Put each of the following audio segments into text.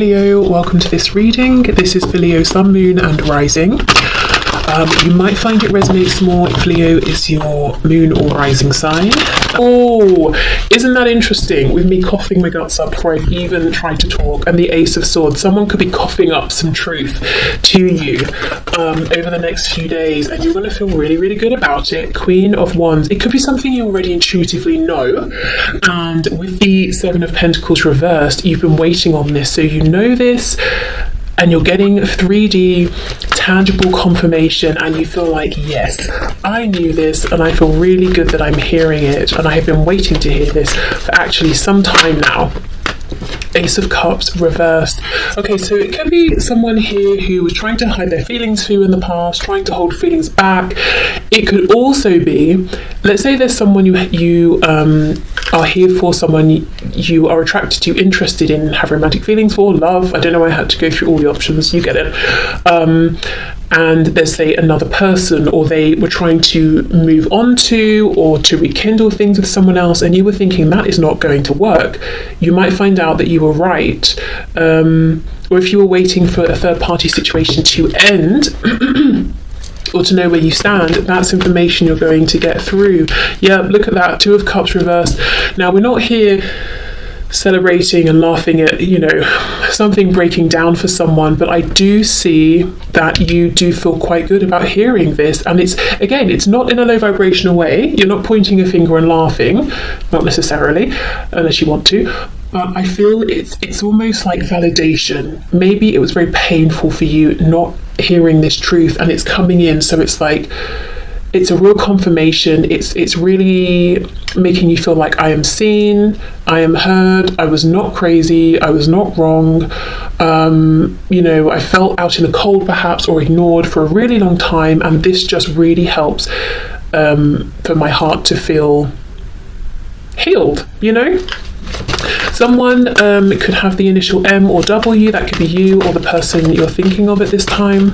Leo, welcome to this reading. This is for Leo Sun, Moon and Rising. You might find it resonates more if Leo is your moon or rising sign. Oh, isn't that interesting? With me coughing my guts up before I've even tried to talk, and the Ace of Swords. Someone could be coughing up some truth to you over the next few days, and you're going to feel really, really good about it. Queen of Wands. It could be something you already intuitively know, and with the Seven of Pentacles reversed, you've been waiting on this, so you know this, and you're getting 3D tangible confirmation, and you feel like, yes, I knew this, and I feel really good that I'm hearing it, and I have been waiting to hear this for actually some time now. Ace of Cups reversed. Okay, so it could be someone here who was trying to hide their feelings for you in the past, trying to hold feelings back. It could also be, let's say there's someone you are here for, someone you are attracted to, interested in, have romantic feelings for, love. I don't know why I had to go through all the options, you get it. And there's, say, another person, or they were trying to move on to or to rekindle things with someone else, and you were thinking that is not going to work. You might find out that you were right, or if you were waiting for a third party situation to end or to know where you stand, that's information you're going to get through. Yeah, look at that, Two of Cups reversed. Now, we're not here celebrating and laughing at, something breaking down for someone, but I do see that you do feel quite good about hearing this, and it's not in a low vibrational way. You're not pointing a finger and laughing, not necessarily, unless you want to, but I feel it's almost like validation. Maybe it was very painful for you not hearing this truth, and it's coming in, so it's like it's a real confirmation. It's really making you feel like I am seen, I am heard, I was not crazy, I was not wrong. I felt out in the cold perhaps, or ignored for a really long time, and this just really helps for my heart to feel healed, Someone could have the initial M or W. That could be you or the person you're thinking of at this time.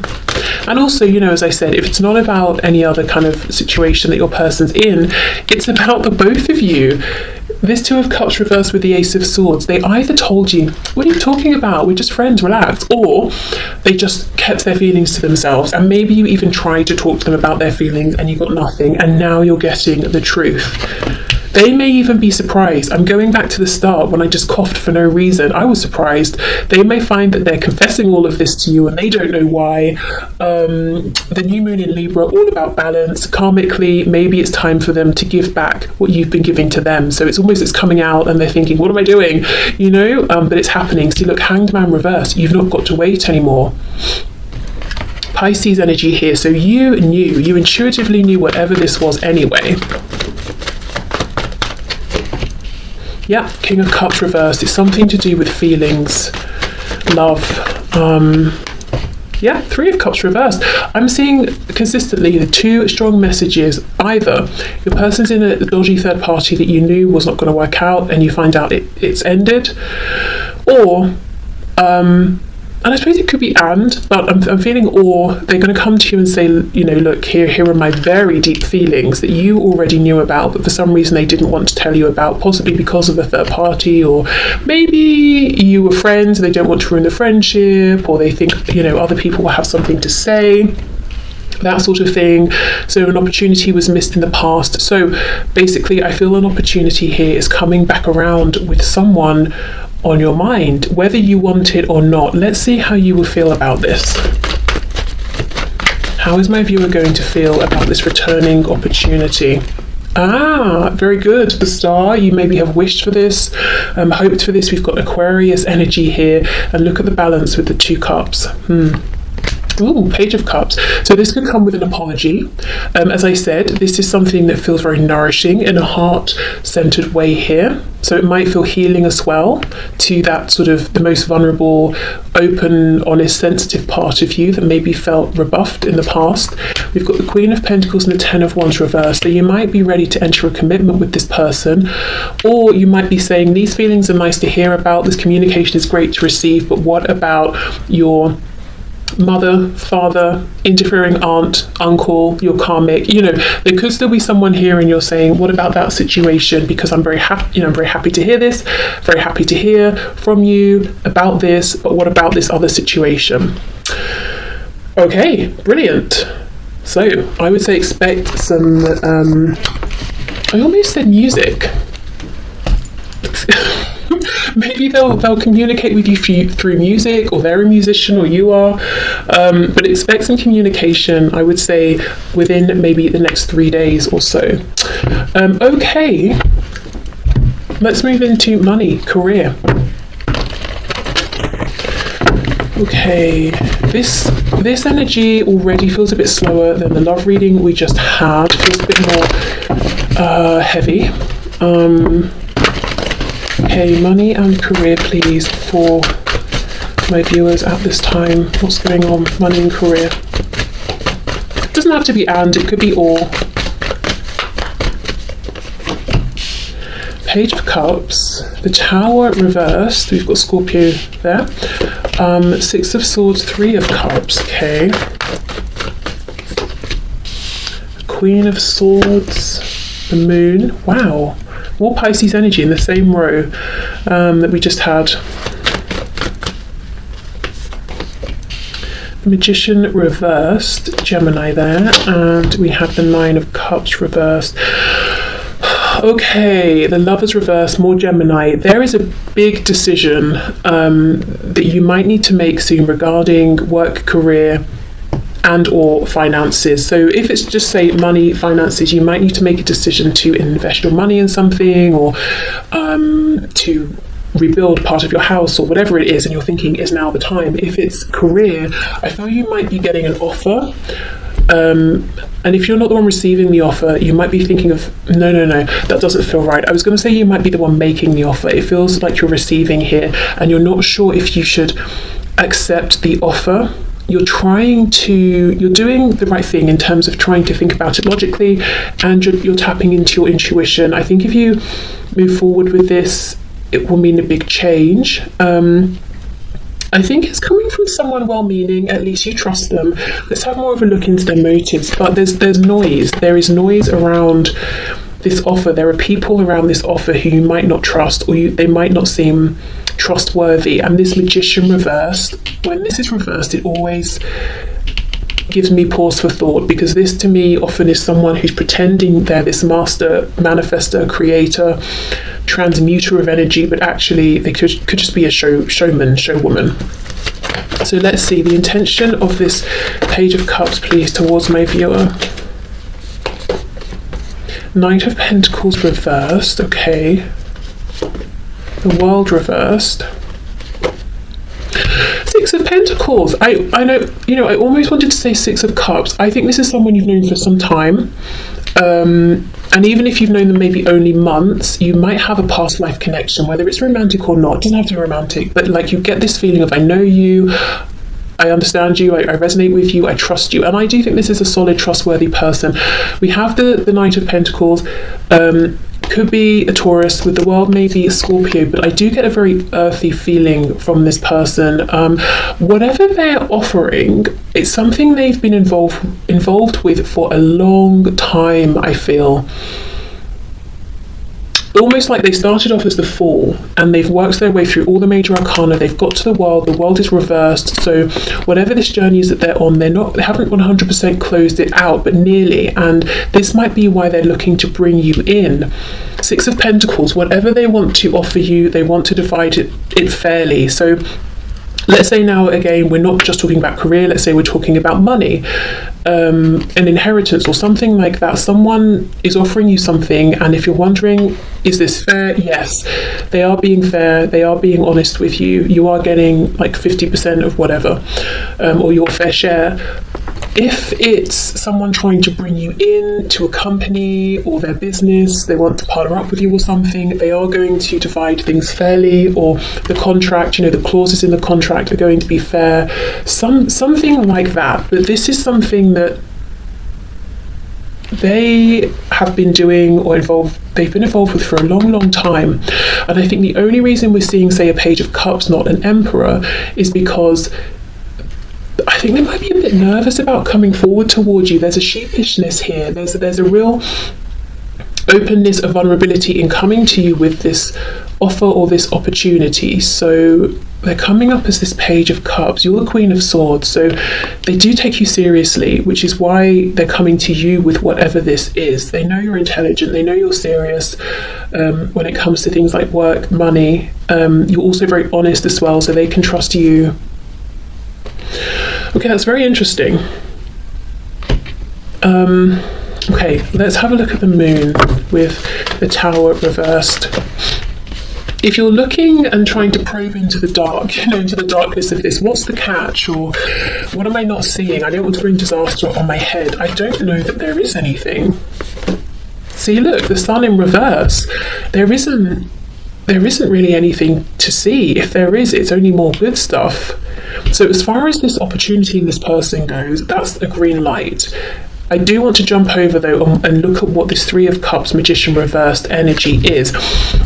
And also, as I said, if it's not about any other kind of situation that your person's in, it's about the both of you. This Two of Cups reversed with the Ace of Swords. They either told you, what are you talking about? We're just friends, relax. Or they just kept their feelings to themselves. And maybe you even tried to talk to them about their feelings and you got nothing. And now you're getting the truth. They may even be surprised. I'm going back to the start when I just coughed for no reason. I was surprised. They may find that they're confessing all of this to you and they don't know why. The new moon in Libra, all about balance. Karmically, maybe it's time for them to give back what you've been giving to them. So it's coming out and they're thinking, what am I doing? But it's happening. See, look, Hanged Man reversed. You've not got to wait anymore. Pisces energy here. So you intuitively knew whatever this was anyway. Yeah, King of Cups reversed. It's something to do with feelings, love. Three of Cups reversed. I'm seeing consistently the two strong messages. Either your person's in a dodgy third party that you knew was not going to work out and you find out it's ended, or and I suppose it could be but I'm feeling, or they're going to come to you and say, look, here are my very deep feelings that you already knew about, but for some reason they didn't want to tell you about, possibly because of a third party, or maybe you were friends and they don't want to ruin the friendship, or they think, other people will have something to say, that sort of thing. So an opportunity was missed in the past. So basically, I feel an opportunity here is coming back around with someone on your mind, whether you want it or not. Let's see how you will feel about this. How is my viewer going to feel about this returning opportunity? Very good. The Star, you maybe have wished for this, hoped for this. We've got Aquarius energy here, and look at the balance with the Two Cups. Ooh, Page of Cups. So this could come with an apology. As I said, this is something that feels very nourishing in a heart-centered way here. So it might feel healing as well to that sort of the most vulnerable, open, honest, sensitive part of you that maybe felt rebuffed in the past. We've got the Queen of Pentacles and the Ten of Wands reversed. So you might be ready to enter a commitment with this person, or you might be saying, these feelings are nice to hear about, this communication is great to receive, but what about your mother, father, interfering aunt, uncle, your karmic. There could still be someone here and you're saying, what about that situation? Because I'm very happy, I'm very happy to hear this, very happy to hear from you about this, but what about this other situation? Okay, brilliant. So I would say expect some, I almost said music. Maybe they'll communicate with you through music, or they're a musician, or you are. But expect some communication, I would say, within maybe the next 3 days or so. Okay, let's move into money, career. Okay, this energy already feels a bit slower than the love reading we just had. Feels a bit more heavy. Okay, money and career, please, for my viewers at this time. What's going on? Money and career. It doesn't have to be and, it could be or. Page of Cups, the Tower reversed. We've got Scorpio there. Six of Swords, Three of Cups. Okay. Queen of Swords, the Moon. Wow. More Pisces energy in the same row that we just had. The Magician reversed, Gemini there, and we have the Nine of Cups reversed. Okay, the Lovers reversed, more Gemini. There is a big decision that you might need to make soon regarding work, career, and or finances. So if it's just say money, finances, you might need to make a decision to invest your money in something, or to rebuild part of your house, or whatever it is, and you're thinking, is now the time? If it's career, I feel you might be getting an offer, and if you're not the one receiving the offer, you might be thinking of, no, that doesn't feel right. I was going to say you might be the one making the offer. It feels like you're receiving here and you're not sure if you should accept the offer. You're doing the right thing in terms of trying to think about it logically, and you're tapping into your intuition. I think if you move forward with this, it will mean a big change. I think it's coming from someone well-meaning, at least you trust them. Let's have more of a look into their motives. But there's noise. There is noise around this offer. There are people around this offer who you might not trust, or they might not seem trustworthy. And this Magician reversed, when this is reversed, it always gives me pause for thought, because this to me often is someone who's pretending they're this master manifestor, creator, transmuter of energy, but actually they could just be a showwoman. So let's see the intention of this Page of Cups, please, towards my viewer. Knight of Pentacles reversed. Okay. The World reversed. Six of Pentacles. I know, I almost wanted to say Six of Cups. I think this is someone you've known for some time. And even if you've known them maybe only months, you might have a past life connection, whether it's romantic or not. It doesn't have to be romantic, but like you get this feeling of, I know you, I understand you, I resonate with you, I trust you. And I do think this is a solid, trustworthy person. We have the Knight of Pentacles. Could be a Taurus, with the World maybe a Scorpio, but I do get a very earthy feeling from this person. Whatever they're offering, it's something they've been involved with for a long time, I feel. Almost like they started off as the Fool and they've worked their way through all the major arcana. They've got to the World is reversed. So whatever this journey is that they're on, they haven't 100% closed it out, but nearly. And this might be why they're looking to bring you in. Six of Pentacles, whatever they want to offer you, they want to divide it fairly. So let's say now, again, we're not just talking about career, let's say we're talking about money, an inheritance or something like that. Someone is offering you something, and if you're wondering, is this fair? Yes, they are being fair, they are being honest with you. You are getting like 50% of whatever, or your fair share. If it's someone trying to bring you in to a company or their business, they want to partner up with you or something, they are going to divide things fairly, or the contract, the clauses in the contract are going to be fair, something like that. But this is something that they have been doing or they've been involved with for a long, long time. And I think the only reason we're seeing, say, a Page of Cups, not an Emperor, is because I think they might be a bit nervous about coming forward towards you. There's a sheepishness here. There's a real openness of vulnerability in coming to you with this offer or this opportunity. So they're coming up as this Page of Cups. You're the Queen of Swords, so they do take you seriously, which is why they're coming to you with whatever this is. They know you're intelligent, they know you're serious when it comes to things like work, money. You're also very honest as well, so they can trust you. Okay, that's very interesting. Okay, let's have a look at the moon with the Tower reversed. If you're looking and trying to probe into the dark, into the darkness of this, what's the catch, or what am I not seeing? I don't want to bring disaster on my head. I don't know that there is anything. See, look, the Sun in reverse. There isn't really anything to see. If there is, it's only more good stuff. So as far as this opportunity in this person goes, that's a green light. I do want to jump over though and look at what this Three of Cups Magician reversed energy is.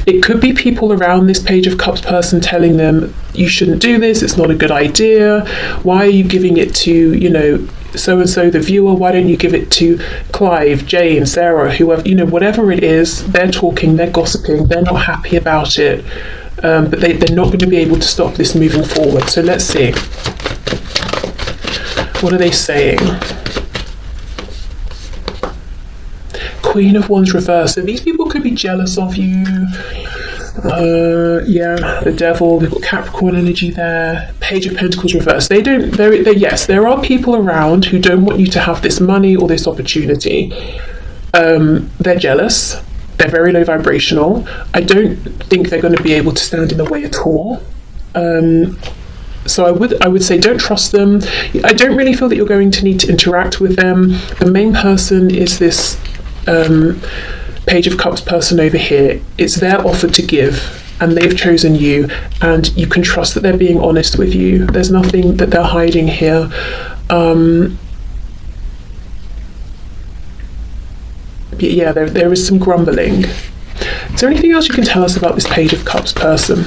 It could be people around this Page of Cups person telling them, you shouldn't do this, it's not a good idea. Why are you giving it to, so-and-so, the viewer? Why don't you give it to Clive, Jane, Sarah, whoever, whatever it is. They're talking, they're gossiping, they're not happy about it. But they're not going to be able to stop this moving forward. So let's see. What are they saying? Queen of Wands reversed. So these people could be jealous of you. The Devil. We've got Capricorn energy there. Page of Pentacles reversed. Yes, there are people around who don't want you to have this money or this opportunity. They're jealous. They're very low vibrational. I don't think they're going to be able to stand in the way at all. So I would say don't trust them. I don't really feel that you're going to need to interact with them. The main person is this Page of Cups person over here. It's their offer to give, and they've chosen you, and you can trust that they're being honest with you. There's nothing that they're hiding here. Yeah, there is some grumbling. Is there anything else you can tell us about this Page of Cups person?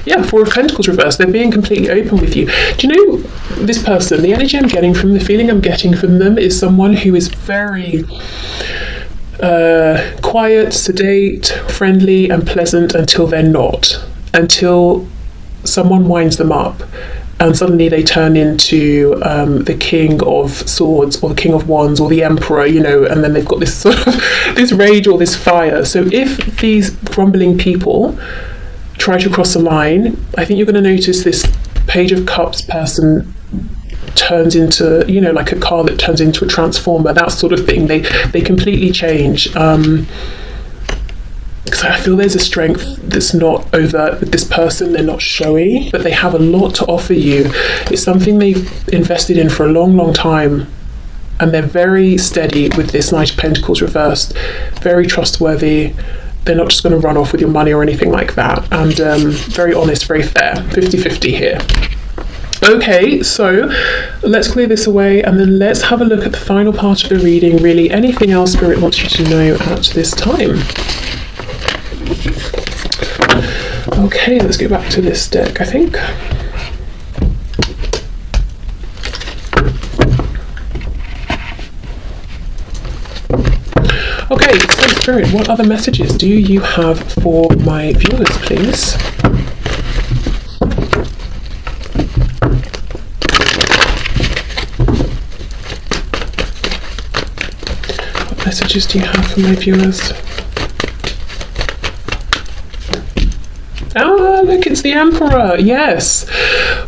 Yeah, Four of Pentacles reversed. They're being completely open with you. Do you know this person? The energy I'm getting from, the feeling I'm getting from them is someone who is very quiet, sedate, friendly and pleasant until they're not. Until someone winds them up and suddenly they turn into the King of Swords or the King of Wands or the Emperor, and then they've got this sort of this rage or this fire. So if these grumbling people try to cross the line, I think you're going to notice this Page of Cups person turns into, like a car that turns into a transformer, that sort of thing. They completely change. Because I feel there's a strength that's not overt with this person. They're not showy, but they have a lot to offer you. It's something they've invested in for a long, long time. And they're very steady with this Knight of Pentacles reversed, very trustworthy. They're not just going to run off with your money or anything like that. And very honest, very fair. 50-50 here. Okay, so let's clear this away and then let's have a look at the final part of the reading. Really, anything else Spirit wants you to know at this time? Okay, let's get back to this deck, I think. Okay, so Spirit, what other messages do you have for my viewers, please? What messages do you have for my viewers? Ah, look, it's the Emperor. Yes.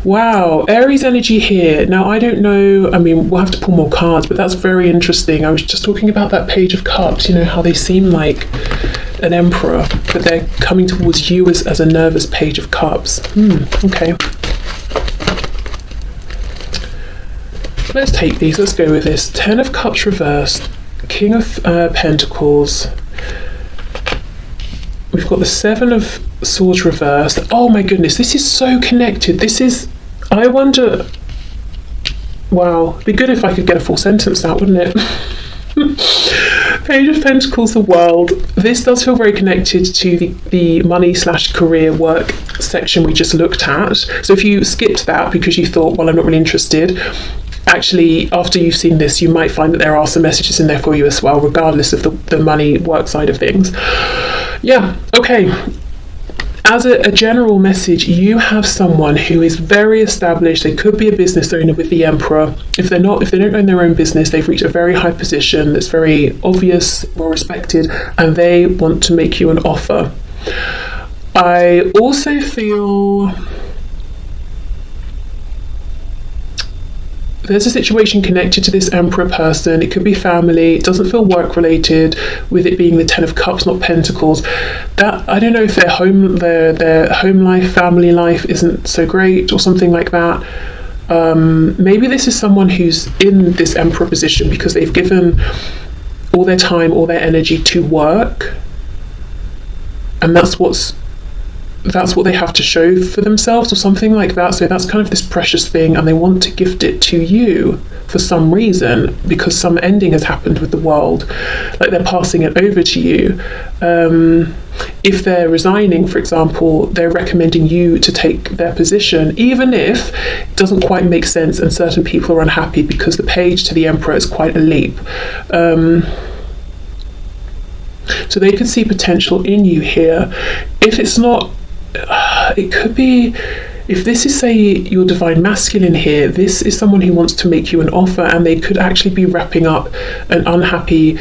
Wow. Aries energy here. Now, I don't know. I mean, we'll have to pull more cards, but that's very interesting. I was just talking about that Page of Cups, how they seem like an Emperor, but they're coming towards you as a nervous Page of Cups. Okay. Let's take these. Let's go with this. 10 of Cups reversed. King of Pentacles. We've got the 7 of Swords reversed. Oh my goodness, this is so connected. I wonder, wow, it'd be good if I could get a full sentence out, wouldn't it? Page of Pentacles, the World. This does feel very connected to the money / career work section we just looked at. So if you skipped that because you thought, well, I'm not really interested, actually, after you've seen this, you might find that there are some messages in there for you as well, regardless of the money work side of things. Yeah, okay. As a general message, you have someone who is very established. They could be a business owner with the Emperor. If they don't own their own business, they've reached a very high position that's very obvious, well respected, and they want to make you an offer. I also feel there's a situation connected to this Emperor person. It could be family. It doesn't feel work related, with it being the Ten of Cups, not Pentacles. That, I don't know if their home life, family life isn't so great or something like that. Maybe this is someone who's in this Emperor position because they've given all their time, all their energy to work, and that's what they have to show for themselves or something like that. So that's kind of this precious thing, and they want to gift it to you for some reason because some ending has happened with the world, like they're passing it over to you. If they're resigning, for example, they're recommending you to take their position, even if it doesn't quite make sense and certain people are unhappy, because the Page to the Emperor is quite a leap. So they could see potential in you here. If it's not, it could be, if this is, say, your divine masculine here, this is someone who wants to make you an offer, and they could actually be wrapping up an unhappy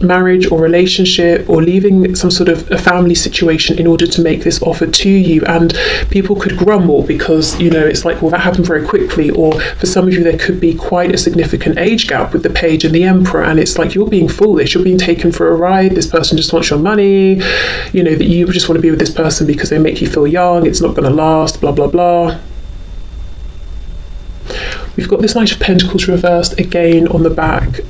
marriage or relationship, or leaving some sort of a family situation in order to make this offer to you. And people could grumble because, it's like, well, that happened very quickly. Or for some of you, there could be quite a significant age gap with the Page and the Emperor, and it's like, you're being foolish, you're being taken for a ride, this person just wants your money, that you just want to be with this person because they make you feel young, it's not going to last, blah blah blah. We've got this Knight of Pentacles reversed again on the back,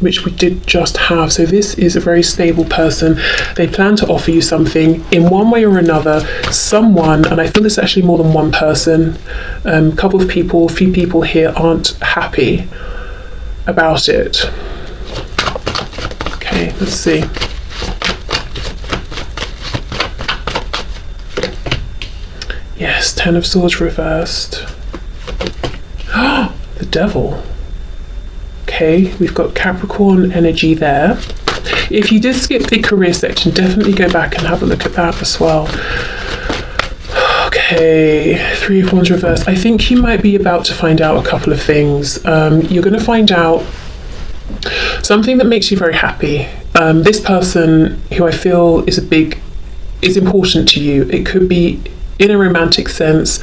which we did just have. So this is a very stable person. They plan to offer you something in one way or another. Someone, and I feel it's actually more than one person, a couple of people, a few people here aren't happy about it. Okay, let's see. Yes, Ten of Swords reversed. The Devil. Okay, we've got Capricorn energy there. If you did skip the career section, definitely go back and have a look at that as well. Okay, Three of Wands reversed. I think you might be about to find out a couple of things. You're going to find out something that makes you very happy. This person, who I feel is important to you. It could be in a romantic sense,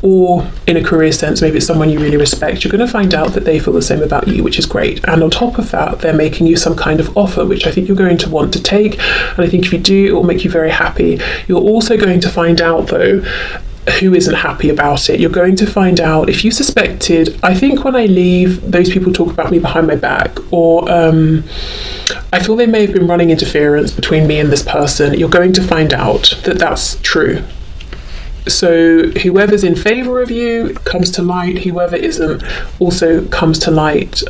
or in a career sense. Maybe it's someone you really respect. You're going to find out that they feel the same about you, which is great. And on top of that, they're making you some kind of offer, which I think you're going to want to take. And I think if you do, it will make you very happy. You're also going to find out, though, who isn't happy about it. You're going to find out, if you suspected, I think when I leave, those people talk about me behind my back, or I feel they may have been running interference between me and this person. You're going to find out that that's true. So whoever's in favour of you comes to light, whoever isn't also comes to light.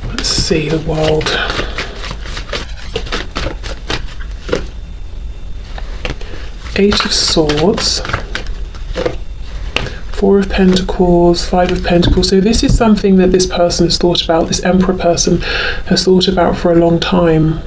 Let's see the world. Eight of Swords. Four of Pentacles, Five of Pentacles. So this is something that this person has thought about, this Emperor person has thought about for a long time.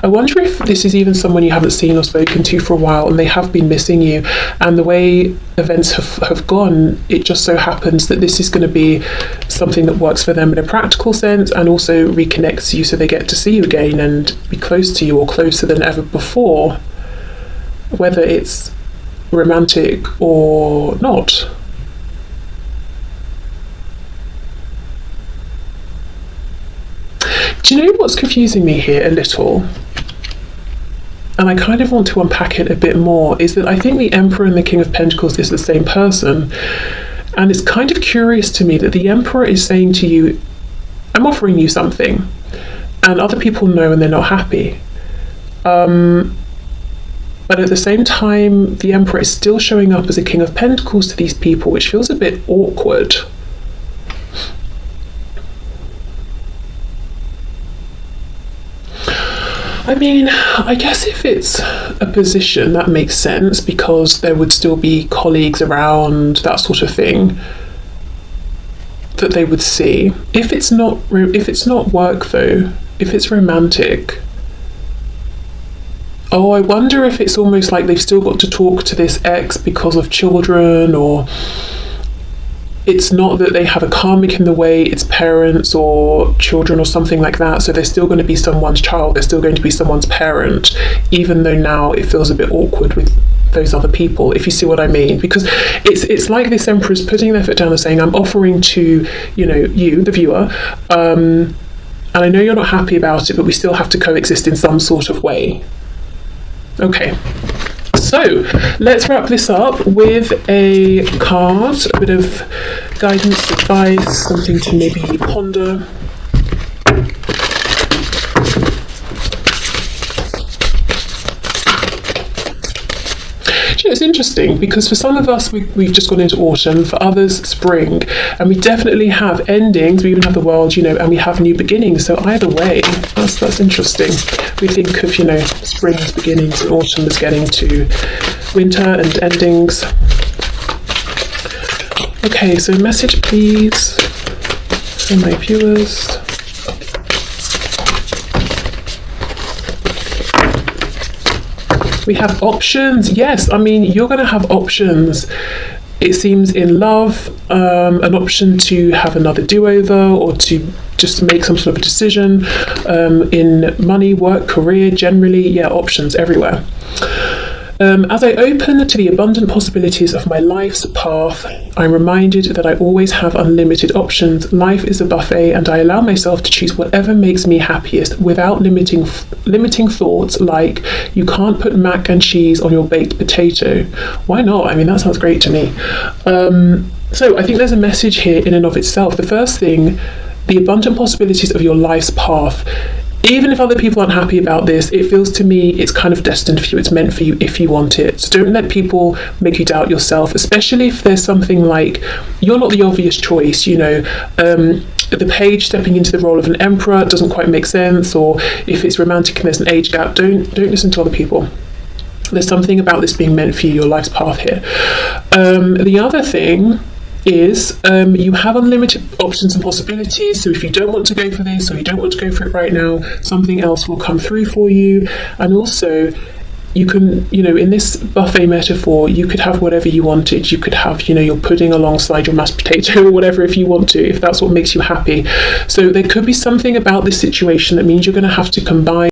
I wonder if this is even someone you haven't seen or spoken to for a while, and they have been missing you. And the way events have gone, it just so happens that this is going to be something that works for them in a practical sense, and also reconnects you so they get to see you again and be close to you, or closer than ever before. Whether it's romantic or not. Do you know what's confusing me here a little? And I kind of want to unpack it a bit more, is that I think the Emperor and the King of Pentacles is the same person. And it's kind of curious to me that the Emperor is saying to you, I'm offering you something, and other people know and they're not happy. But at the same time, the Emperor is still showing up as a King of Pentacles to these people, which feels a bit awkward. I mean, I guess if it's a position, that makes sense, because there would still be colleagues around, that sort of thing, that they would see. If it's not work though, if it's romantic, oh, I wonder if it's almost like they've still got to talk to this ex because of children, or it's not that they have a karmic in the way, it's parents or children or something like that. So they're still going to be someone's child, they're still going to be someone's parent, even though now it feels a bit awkward with those other people, if you see what I mean. Because it's like this Emperor is putting their foot down and saying, I'm offering to, you, the viewer, and I know you're not happy about it, but we still have to coexist in some sort of way. Okay. So let's wrap this up with a card, a bit of guidance, advice, something to maybe ponder. It's interesting because for some of us we've just gone into autumn, for others spring, and we definitely have endings, we even have the world, and we have new beginnings. So either way, that's interesting. We think of spring as beginnings and autumn as getting to winter and endings. Okay, so message please for my viewers. We have options. Yes, I mean, you're going to have options. It seems in love, an option to have another do-over, or to just make some sort of a decision. In money, work, career, generally, yeah, options everywhere. As I open to the abundant possibilities of my life's path, I'm reminded that I always have unlimited options. Life is a buffet, and I allow myself to choose whatever makes me happiest without limiting thoughts like, you can't put mac and cheese on your baked potato. Why not? I mean, that sounds great to me. So I think there's a message here in and of itself. The first thing, the abundant possibilities of your life's path. Even if other people aren't happy about this, it feels to me it's kind of destined for you. It's meant for you if you want it. So don't let people make you doubt yourself, especially if there's something like you're not the obvious choice, the page stepping into the role of an emperor doesn't quite make sense, or if it's romantic and there's an age gap, don't listen to other people. There's something about this being meant for you, your life's path here. The other thing is you have unlimited options and possibilities. So if you don't want to go for this, or you don't want to go for it right now, something else will come through for you. And also you can, in this buffet metaphor, you could have whatever you wanted. You could have, your pudding alongside your mashed potato or whatever, if you want to, if that's what makes you happy. So there could be something about this situation that means you're going to have to combine